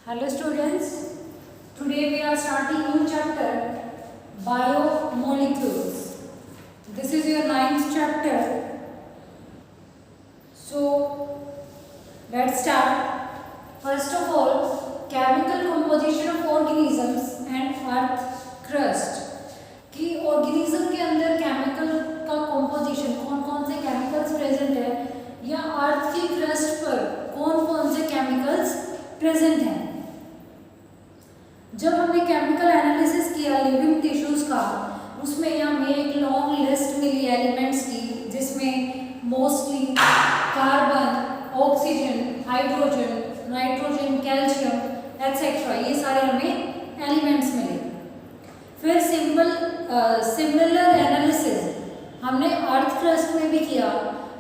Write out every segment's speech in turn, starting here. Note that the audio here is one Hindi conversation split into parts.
Hello students, today we are starting new chapter Biomolecules. This is your ninth chapter. So let's start. First of all, chemical composition of organisms and earth crust. कि ऑर्गेनिज्म के अंदर केमिकल का कॉम्पोजिशन कौन कौन से केमिकल्स प्रेजेंट है या अर्थ की क्रस्ट पर कौन कौन से केमिकल्स प्रेजेंट हैं. जब हमने केमिकल एनालिसिस किया लिविंग टिश्यूज का, उसमें हमें एक लॉन्ग लिस्ट मिली एलिमेंट्स की, जिसमें mostly carbon, oxygen, hydrogen, nitrogen, calcium etcetera ये सारे हमें एलिमेंट्स मिले. फिर सिमिलर एनालिसिस हमने अर्थ क्रस्ट में भी किया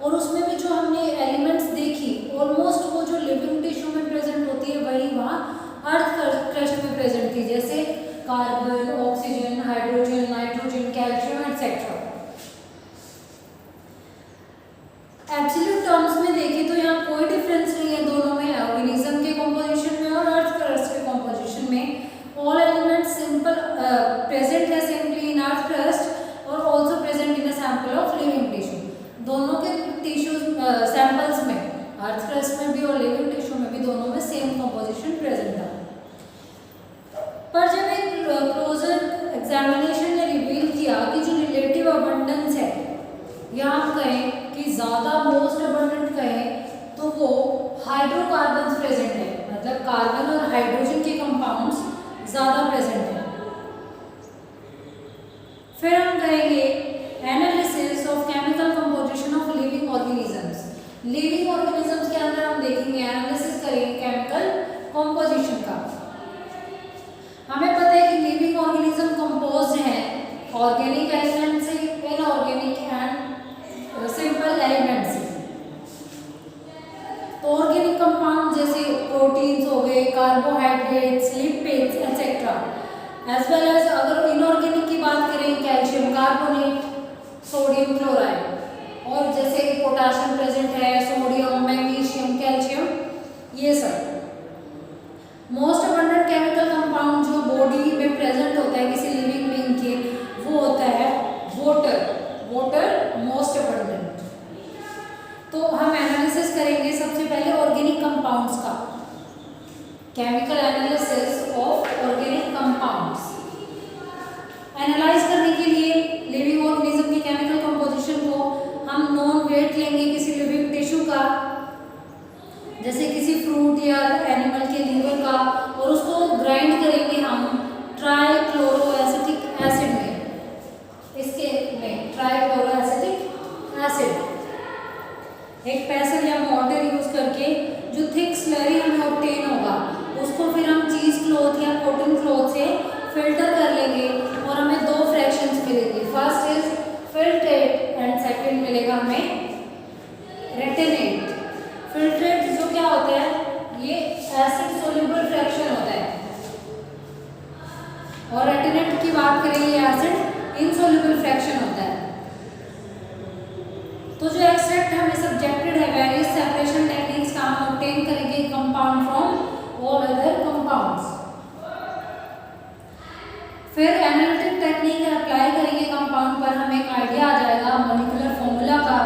और उसमें भी जो हमने एलिमेंट्स देखी ऑलमोस्ट वो जो लिविंग टिश्यू में प्रेजेंट होती है वही वहाँ अर्थ क्रस्ट में प्रेजेंट थी, जैसे carbon, oxygen, hydrogen, nitrogen, calcium etcetera. Absolute terms में देखें तो यहाँ कोई डिफरेंस नहीं है दोनों में, ऑर्गेनिज्म के कॉम्पोजिशन में और अर्थ क्रस्ट के कॉम्पोजिशन में. ऑल एलिमेंट्स सिंपल प्रेजेंट है सिंपली इन अर्थ क्रस्ट और also present in a sample of living tissue. दोनों के टिश्यू सैंपल्स में अर्थ क्रस्ट में भी और लिविंग टिश्यू में भी दोनों में सेम कॉम्पोजिशन प्रेजेंट है. पर जब एक क्लोजर एग्जामिनेशन ने रिवील किया कि जो रिलेटिव अबंडेंस है या हम कहें कि ज़्यादा मोस्ट अबंडेंट कहें तो वो हाइड्रोकार्बन्स प्रेजेंट है, मतलब कार्बन और हाइड्रोजन के कंपाउंड्स ज़्यादा प्रेजेंट है. फिर हम कहेंगे analysis of chemical composition of living organisms. Living organisms के अंदर हम देखेंगे एनालिसिस करेंगे केमिकल कंपोजिशन का. हमें पता है कि लिविंग ऑर्गेनिज्म कंपोज्ड है ऑर्गेनिक एलिमेंट से, इनऑर्गेनिक एंड सिंपल एलिमेंट से. तो ऑर्गेनिक कंपाउंड जैसे प्रोटीन्स हो गए, carbohydrates, lipids etcetera, as well as अगर इनऑर्गेनिक की बात करें कैल्शियम कार्बोनेट, सोडियम क्लोराइड, और जैसे पोटाशियम प्रेजेंट है, सोडियम, मैग्नीशियम, कैल्शियम, ये सब. मोस्ट अबंडेंट केमिकल कंपाउंड जो बॉडी में प्रेजेंट होता है किसी लिविंग बीइंग के, वो होता है वाटर मोस्ट अबंडेंट. तो हम एनालिसिस करेंगे सबसे पहले ऑर्गेनिक कंपाउंड्स का, chemical analysis of organic compounds. Analyse करने के लिए लिविंग ऑर्गेनिज्म के केमिकल कंपोजिशन को हम नॉन वेट लेंगे किसी लिविंग टिश्यू का, जैसे किसी फ्रूट या एनिमल के लीवर का, और उसको ग्राइंड करेंगे हम ट्राइक्लोरोएसिटिक एसिड में. इसके में ट्राइक्लोरोएसिटिक एसिड एक पेसल या मोटर यूज करके जो थिक स्लरी हमें ऑब्टेन होगा उसको फिर हम चीज क्लॉथ या कॉटन क्लॉथ से फिल्टर कर लेंगे और हमें दो फ्रैक्शंस मिलेंगे. First is filtrate and second मिलेगा हमें रेटिनेट. फिल्ट्रेट जो क्या होता है, ये एसिड सोल्यूबल फ्रैक्शन होता है, और रेटिनेट की बात करें ये एसिड इनसोल्यूबल फ्रैक्शन होता है. तो जो एक्सट्रैक्ट हमें सब्जेक्टेड है वेरियस सेपरेशन टेक्निक्स का, हम ऑब्टेन करेंगे compound from all other compounds. फिर एनालिटिक टेक्निक अप्लाई करेंगे कंपाउंड पर, हमें एक आइडिया आ जाएगा मॉलिक्यूलर फॉर्मूला का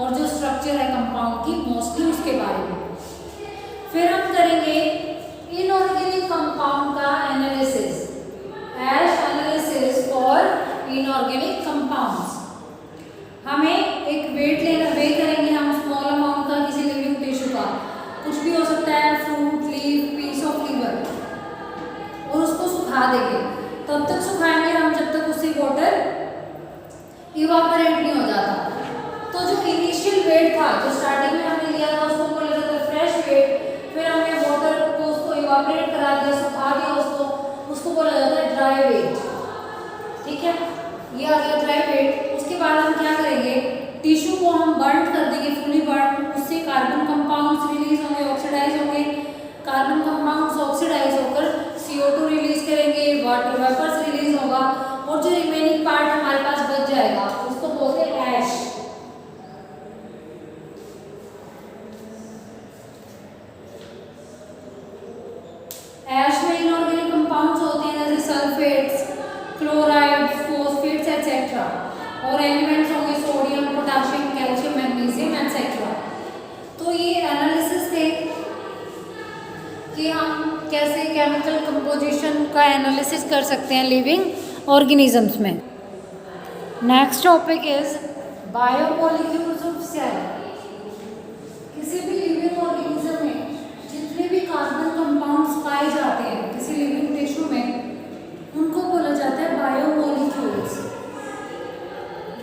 और जो स्ट्रक्चर है कंपाउंड की मोस्टली उसके बारे में. फिर हम करेंगे इनऑर्गेनिक कंपाउंड का analysis, ash analysis for inorganic compounds. हमें एक वेट करेंगे हम स्मॉल अमाउंट का किसी लिविंग टिश्यू का, कुछ भी हो सकता है, fruit, leaf, piece of liver, और उसको सुखा देंगे. तब तक सुखाएंगे हम जब तक उससे वाटर इवापोरेट नहीं हो जाता. तो जो इनिशियल वेट था जो स्टार्टिंग में हमने लिया था उसको बोला जाता है फ्रेश वेट. फिर हमने वाटर को उसको इवापोरेट करा दिया, सुखा दिया उसको बोला जाता है ड्राई वेट. ठीक है, ये आ गया ड्राई वेट. उसके बाद हम क्या करेंगे, टिश्यू को हम बर्न कर देंगे, फुली बर्न. उससे कार्बन कंपाउंड्स रिलीज होंगे, ऑक्सीडाइज होंगे. कार्बन कंपाउंड्स ऑक्सीडाइज होकर CO2 रिलीज करेंगे, वाटर वेपर्स रिलीज होगा, और जो रिमेनिंग पार्ट हमारे पास बच जाएगा उसको बोलते हैं ash. Sulphates, chlorides, phosphates etcetera. और एलिमेंट्स होंगे sodium, potassium, calcium, magnesium etcetera. तो ये एनालिसिस थे कि हम कैसे केमिकल कंपोजिशन का एनालिसिस कर सकते हैं लिविंग ऑर्गेनिजम्स में। Next topic is biomolecules of cell. किसी भी लिविंग ऑर्गेनिज्म में जितने भी कार्बन कंपाउंड्स पाए जाते हैं किसी लिविंग टिश्यू में, उनको बोला जाता है बायोमोलिक्यूल्स।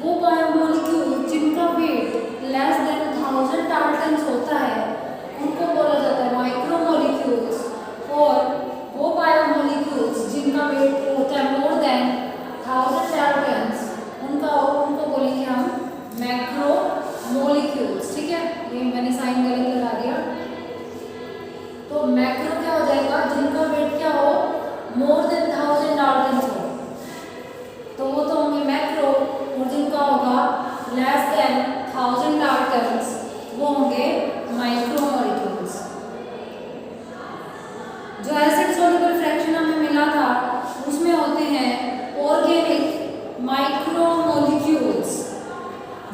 वो बायोमोलिक्यूल जिनका वेट लेस देन 1000 डाल्टन्स होता है उनको बोला जाता है माइक्रोमोलिक्यूल्स। और वो बायोमोलिक्यूल्स जिनका वेट होता है मोर देन 1000 डाल्टन्स उनको बोलेंगे हम मैक्रोमोलिक्यूल्स। ठीक है, ये मैंने साइन गलत लगा दिया। तो मैक्रो क्या हो जाएगा, जिनका वेट क्या हो, मोर देन 1000 डाल्टन्स हो, तो वो तो होंगे मैक्रो। और जिनका होगा लेस देन 1000 डाल्टन्स वो होंगे माइक्रोमोलिक्यूल्स। जो एसिड सोल्यूबल फ्रैक्शन हमें मिला था उसमें होते हैं ऑर्गेनिक माइक्रोमोलिक्यूल्स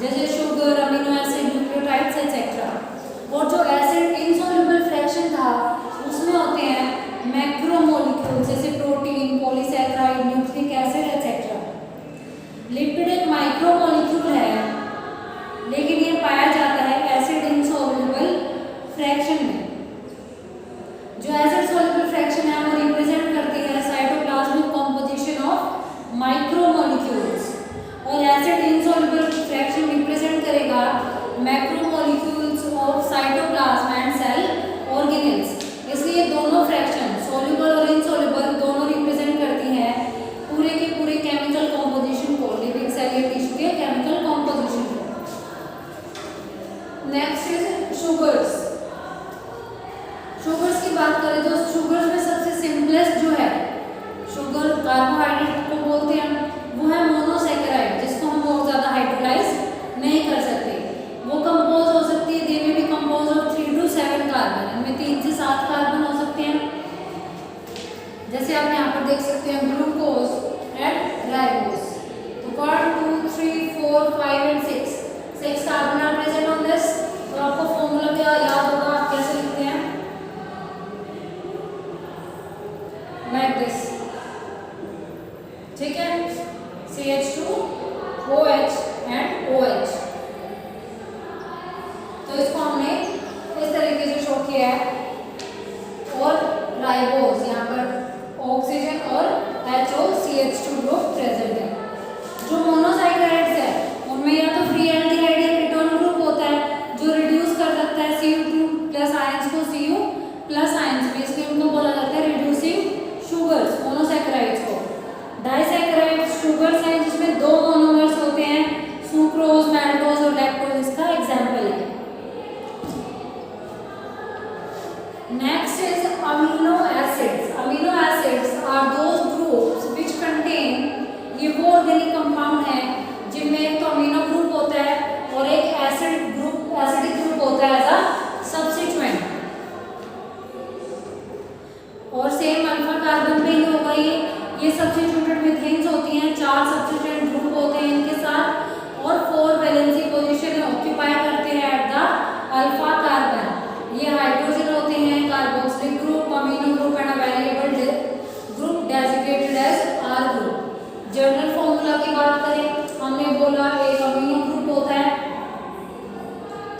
जैसे sugar, amino acid, nucleotides etcetera. और जो एसिड इनसोल्यूबल फ्रैक्शन था उसमें होते हैं मैक्रोमोलिक्यूल्स जैसे protein, polysaccharide, nucleic acid etcetera. Lipid एक माइक्रोमोलिक्यूल है लेकिन ये पाया जाता है एसिड इनसोल्यूबल फ्रैक्शन में। जो एसिड सोल्यूबल फ्रैक्शन है वो रिप्रेजेंट करती है साइटोप्लाज्मिक कॉम्पोजिशन ऑफ माइक्रोमोलिक्यूल्स और एसिड इनसोल्यूबल फ्रैक्शन रिप्रेजेंट करेगा macromolecules of cytoplasm and cell organelles. इसलिए दोनों फ्रैक्शन सोल्यूबल और इनसोल्यूबल दोनों रिप्रेजेंट करती हैं पूरे के पूरे केमिकल कॉम्पोजिशन को, लिविंग सेल या टिश्यू के केमिकल कॉम्पोजिशन को। Next is sugars. शुगर्स की बात करें तो शुगर्स में सबसे सिंपलेस्ट जो है शुगर कार्बोहाइड्रेट को बोलते हैं, वो है मोनोसैकेराइड जिसको हम बहुत ज़्यादा हाइड्रोलाइज नहीं कर सकते। वो कंपोज हो सकती है, दे में भी कंपोज ऑफ 3 to 7 कार्बन, इनमें 3 से 7 कार्बन हो सकते हैं। जैसे आप यहाँ पर देख सकते हैं ग्लूकोज एंड राइबोज। तो 1 2 3 4 5 and 6 carbon are present on this. तो आपको फॉर्मूला क्या याद होगा, आप कैसे लिखते हैं, लाइक दिस। ठीक है, CH2 OH एंड OH। तो इसको हमने इस तरीके से शो किया है। और राइबोज यहाँ पर ऑक्सीजन और HOCH2 ग्रुप प्रेजेंट है। जो मोनोसैकेराइड्स है उनमें या तो फ्री एल्डिहाइड या कीटोन ग्रुप होता है जो रिड्यूस कर सकता है Cu2 प्लस आयंस को Cu प्लस आयंस में, इसलिए उनको बोला जाता है रिड्यूसिंग शुगर्स मोनोसैकेराइड्स को। डाइसैकेराइड्स शुगर्स हैं जिसमें 2 मोनोमर्स होते हैं, सुक्रोज, मैल्टोज और लैक्टोज इसका एग्जाम्पल है। Next is amino acids. Amino acids are those groups which contain, ये वो ऑर्गेनिक कंपाउंड है जिनमें एक तो अमीनो ग्रुप होता है और एक एसिडिक ग्रुप होता है एज अ सब्स्टिट्यूएंट। और सेम अल्फा कार्बन पे ही होगा ये सब्स्टिट्यूटेड मीथेन्स होती हैं, 4 सब्स्टिट्यूएंट ग्रुप होते हैं इनके साथ और 4 वैलेंसी पोजीशन ऑक्यूपाई करते हैं एट द अल्फा कार्बन। ये हाइड्रोजन होते हैं, carboxylic group, amino group and a variable group designated as R group. General formula की बात करें, हमने बोला एक अमीनो ग्रुप होता है,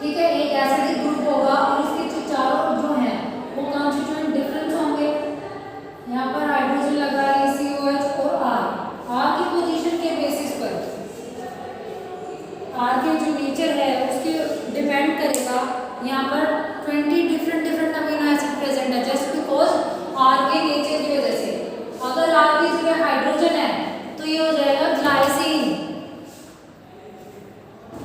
ठीक है, एक एसिडिक ग्रुप होगा और इसके चारों जो हैं वो कॉन्स्टिट्यूएंट डिफरेंस होंगे। यहाँ पर हाइड्रोजन लगा है COH और R की पोजीशन के बेसिस पर R के जो नेचर है उसके डिपेंड करेगा। यहाँ पर 20 डिफरेंट अमीनो एसिड प्रेजेंट है जस्ट बिकॉज R के नेचर की वजह से। अगर R की जगह हाइड्रोजन है तो ये हो जाएगा ग्लाइसिन।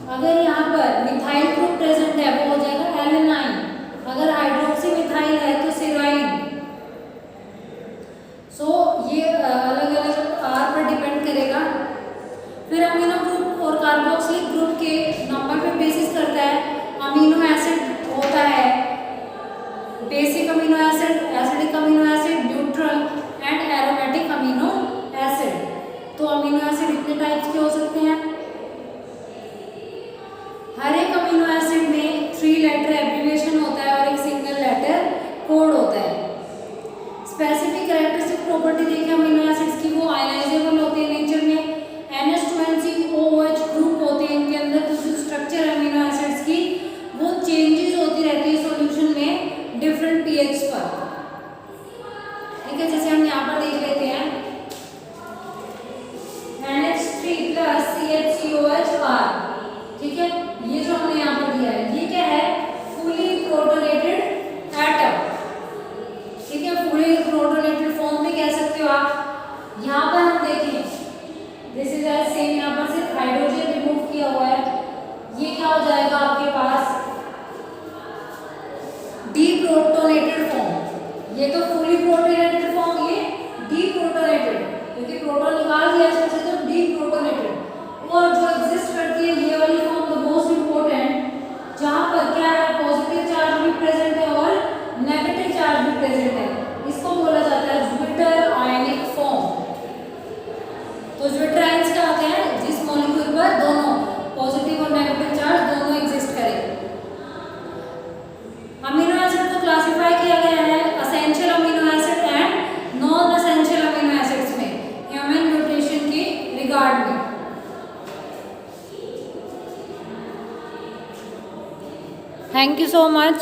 अगर यहाँ पर मिथाइल ग्रुप प्रेजेंट है वो हो जाएगा एलेनाइन। बेस पर, ठीक है। जैसे हम यहाँ पर देख लेते हैं NH3 प्लस CHCOHR, ठीक है। ये जो हमने यहाँ पर दिया है ये क्या है, फुली प्रोटोनेटेड एटम, ठीक है। फुली प्रोटोनेटेड फॉर्म में कह सकते हो आप। यहाँ पर हम देखें दिस इज एज सेम, यहाँ पर सिर्फ हाइड्रोजन रिमूव किया हुआ है, ये क्या हो जाएगा आपके पास डीप्रोटोनेटेड फॉर्म। ये तो फुली प्रोटोनेटेड फॉर्म, ये डीप्रोटोनेटेड, क्योंकि प्रोटॉन निकाल दिया इसमें से, तो डीप्रोटोनेटेड। और जो एग्जिस्ट करती है ये वाली फॉर्म, द मोस्ट इंपॉर्टेंट, जहां पर क्या है पॉजिटिव चार्ज भी प्रेजेंट है और नेगेटिव चार्ज भी प्रेजेंट है, इसको बोला जाता है ज्विटर आयनिक फॉर्म। तो ज्विटर आयंस क्या होते हैं, जिस मॉलिक्यूल पर दोनों पॉजिटिव और नेगेटिव चार्ज दोनों एग्जिस्ट करें। अमीनो एसिड को क्लासिफाई किया गया है essential amino acid and non essential amino acids में, ह्यूमन न्यूट्रिशन के रिगार्ड में। Thank you so much.